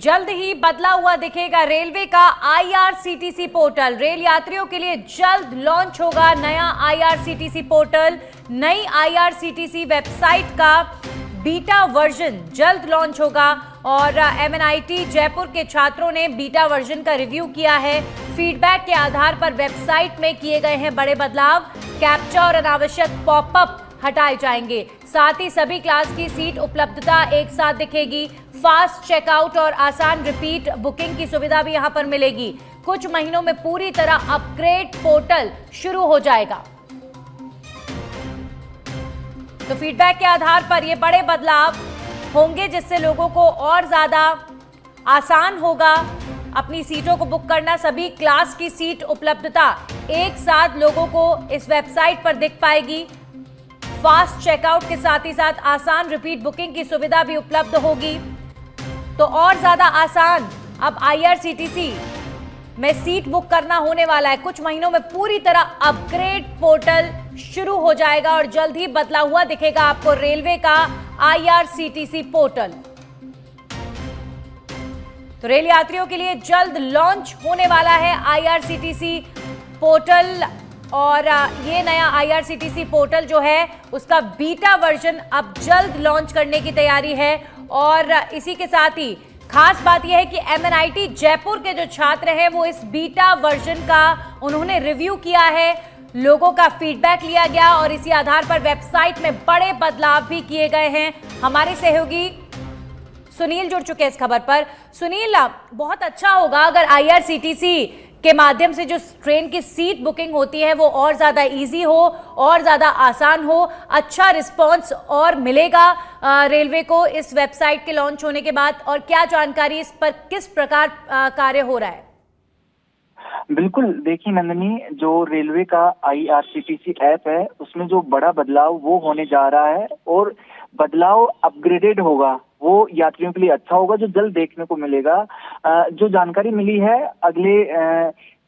जल्द ही बदला हुआ दिखेगा रेलवे का आईआरसीटीसी पोर्टल। रेल यात्रियों के लिए जल्द लॉन्च होगा नया आईआरसीटीसी पोर्टल। नई आईआरसीटीसी वेबसाइट का बीटा वर्जन जल्द लॉन्च होगा और एमएनआईटी जयपुर के छात्रों ने बीटा वर्जन का रिव्यू किया है। फीडबैक के आधार पर वेबसाइट में किए गए हैं बड़े बदलाव। कैप्चा और अनावश्यक पॉपअप हटाए जाएंगे। साथ ही सभी क्लास की सीट उपलब्धता एक साथ दिखेगी। फास्ट चेकआउट और आसान रिपीट बुकिंग की सुविधा भी यहां पर मिलेगी। कुछ महीनों में पूरी तरह अपग्रेड पोर्टल शुरू हो जाएगा। तो फीडबैक के आधार पर ये बड़े बदलाव होंगे जिससे लोगों को और ज्यादा आसान होगा अपनी सीटों को बुक करना। सभी क्लास की सीट उपलब्धता एक साथ लोगों को इस वेबसाइट पर दिख पाएगी। फास्ट चेकआउट के साथ ही साथ आसान रिपीट बुकिंग की सुविधा भी उपलब्ध होगी। तो और ज्यादा आसान अब आईआरसीटीसी में सीट बुक करना होने वाला है। कुछ महीनों में पूरी तरह अपग्रेड पोर्टल शुरू हो जाएगा और जल्द ही बदला हुआ दिखेगा आपको रेलवे का आईआरसीटीसी पोर्टल। तो रेल यात्रियों के लिए जल्द लॉन्च होने वाला है आईआरसीटीसी पोर्टल और ये नया आईआरसीटीसी पोर्टल जो है उसका बीटा वर्जन अब जल्द लॉन्च करने की तैयारी है। और इसी के साथ ही खास बात यह है कि एमएनआईटी जयपुर के जो छात्र हैं वो इस बीटा वर्जन का उन्होंने रिव्यू किया है। लोगों का फीडबैक लिया गया और इसी आधार पर वेबसाइट में बड़े बदलाव भी किए गए हैं। हमारे सहयोगी सुनील जुड़ चुके हैं इस खबर पर। सुनील, बहुत अच्छा होगा अगर आईआरसीटीसी के माध्यम से जो ट्रेन की सीट बुकिंग होती है वो और ज्यादा इजी हो और ज्यादा आसान हो। अच्छा रिस्पांस और मिलेगा रेलवे को इस वेबसाइट के लॉन्च होने के बाद। और क्या जानकारी इस पर किस प्रकार कार्य हो रहा है? बिल्कुल, देखिए नंदिनी, जो रेलवे का आईआरसीटीसी ऐप है उसमें जो बड़ा बदलाव वो होने जा रहा है और बदलाव अपग्रेडेड होगा। वो यात्रियों के लिए अच्छा होगा जो जल्द देखने को मिलेगा। जो जानकारी मिली है अगले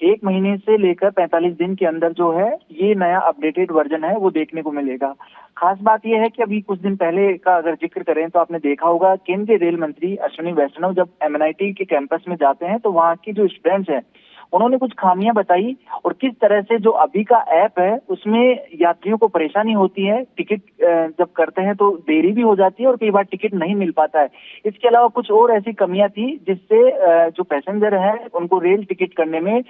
1 महीने से लेकर 45 दिन के अंदर जो है ये नया अपडेटेड वर्जन है वो देखने को मिलेगा। खास बात यह है कि अभी कुछ दिन पहले का अगर जिक्र करें तो आपने देखा होगा केंद्रीय रेल मंत्री अश्विनी वैष्णव जब एमएनआईटी के कैंपस में जाते हैं तो वहाँ की जो स्टूडेंट्स हैं उन्होंने कुछ खामियां बताई और किस तरह से जो अभी का ऐप है उसमें यात्रियों को परेशानी होती है। टिकट जब करते हैं तो देरी भी हो जाती है और कई बार टिकट नहीं मिल पाता है। इसके अलावा कुछ और ऐसी कमियां थी जिससे जो पैसेंजर है उनको रेल टिकट करने में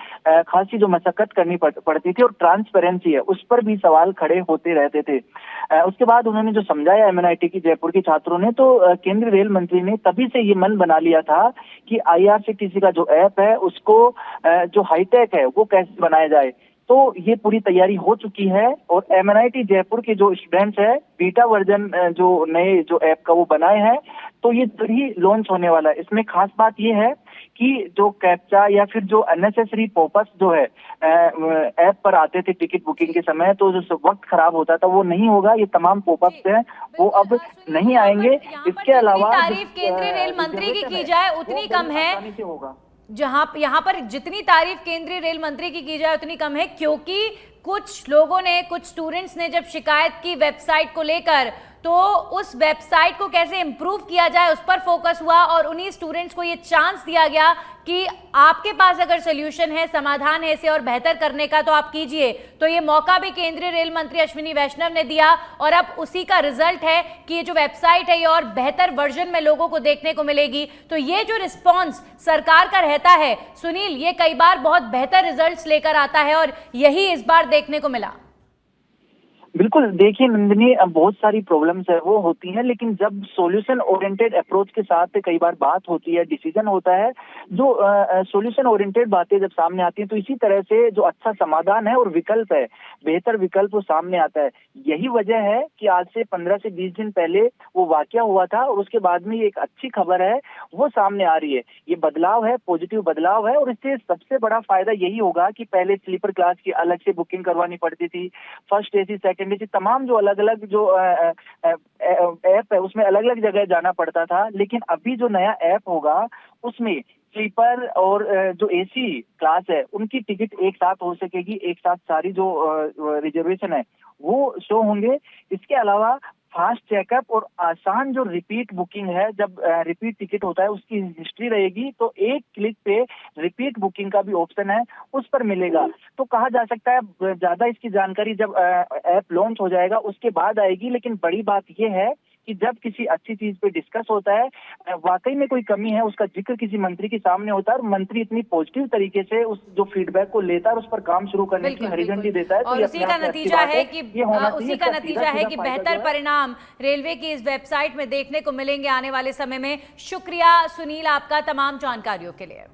खासी जो मशक्कत करनी पड़ती थी और ट्रांसपेरेंसी है उस पर भी सवाल खड़े होते रहते थे। उसके बाद उन्होंने जो समझाया एमएनआईटी की जयपुर के छात्रों ने तो केंद्रीय रेल मंत्री ने तभी से ये मन बना लिया था कि आईआरसीटीसी का जो ऐप है उसको जो हाईटेक है वो कैसे बनाया जाए। तो ये पूरी तैयारी हो चुकी है और एमएनआईटी जयपुर के जो स्टूडेंट्स है बीटा वर्जन जो नए जो ऐप का वो बनाए हैं तो ये जल्द ही लॉन्च होने वाला है। इसमें खास बात ये है कि जो कैप्चा या फिर जो अननेसेसरी पॉपअप्स जो है ऐप पर आते थे टिकट बुकिंग के समय तो जो वक्त खराब होता था वो नहीं होगा। ये तमाम पॉपअप्स हैं वो अब नहीं आएंगे। इसके अलावा तारीफ केंद्रीय रेल मंत्री की जाए उतनी कम है। यहाँ पर जितनी तारीफ केंद्रीय रेल मंत्री की जाए उतनी कम है, क्योंकि कुछ लोगों ने, कुछ स्टूडेंट्स ने जब शिकायत की वेबसाइट को लेकर तो उस वेबसाइट को कैसे इंप्रूव किया जाए उस पर फोकस हुआ और उन्हीं स्टूडेंट्स को ये चांस दिया गया कि आपके पास अगर सोल्यूशन है, समाधान है इसे और बेहतर करने का तो आप कीजिए। तो ये मौका भी केंद्रीय रेल मंत्री अश्विनी वैष्णव ने दिया और अब उसी का रिजल्ट है कि ये जो वेबसाइट है ये और बेहतर वर्जन में लोगों को देखने को मिलेगी। तो ये जो रिस्पॉन्स सरकार का रहता है सुनील, ये कई बार बहुत बेहतर रिजल्ट्स लेकर आता है और यही इस बार देखने को मिला। बिल्कुल, देखिए नंदिनी, बहुत सारी प्रॉब्लम्स है वो होती हैं लेकिन जब सॉल्यूशन ओरिएंटेड अप्रोच के साथ कई बार बात होती है, डिसीजन होता है, जो सॉल्यूशन ओरिएंटेड बातें जब सामने आती हैं तो इसी तरह से जो अच्छा समाधान है और विकल्प है, बेहतर विकल्प वो सामने आता है। यही वजह है कि आज से 15 से 20 दिन पहले वो वाकया हुआ था और उसके बाद में एक अच्छी खबर है वो सामने आ रही है। ये बदलाव है, पॉजिटिव बदलाव है और इससे सबसे बड़ा फायदा यही होगा कि पहले स्लीपर क्लास की अलग से बुकिंग करवानी पड़ती थी, फर्स्ट एसी सेकंड एसी तमाम जो अलग अलग जो ऐप है उसमें अलग अलग जगह जाना पड़ता था। लेकिन अभी जो नया ऐप होगा उसमें स्लीपर और जो एसी क्लास है उनकी टिकट एक साथ हो सकेगी, एक साथ सारी जो रिजर्वेशन है वो शो होंगे। इसके अलावा फास्ट चेकअप और आसान जो रिपीट बुकिंग है, जब रिपीट टिकट होता है उसकी हिस्ट्री रहेगी तो एक क्लिक पे रिपीट बुकिंग का भी ऑप्शन है उस पर मिलेगा। तो कहा जा सकता है ज्यादा इसकी जानकारी जब ऐप लॉन्च हो जाएगा उसके बाद आएगी, लेकिन बड़ी बात यह है कि जब किसी अच्छी चीज पे डिस्कस होता है, वाकई में कोई कमी है उसका जिक्र किसी मंत्री के सामने होता है और मंत्री इतनी पॉजिटिव तरीके से उस जो फीडबैक को लेता है और उस पर काम शुरू करने की हरी झंडी देता है, तो और ये उसी अपने का आप में अच्छी नतीजा बात है कि ये होना उसी चाहिए। का इसका नतीजा सीधा है सीधा कि फायदा बेहतर जो है परिणाम रेलवे की इस वेबसाइट में देखने को मिलेंगे आने वाले समय में। शुक्रिया सुनील आपका तमाम जानकारियों के लिए।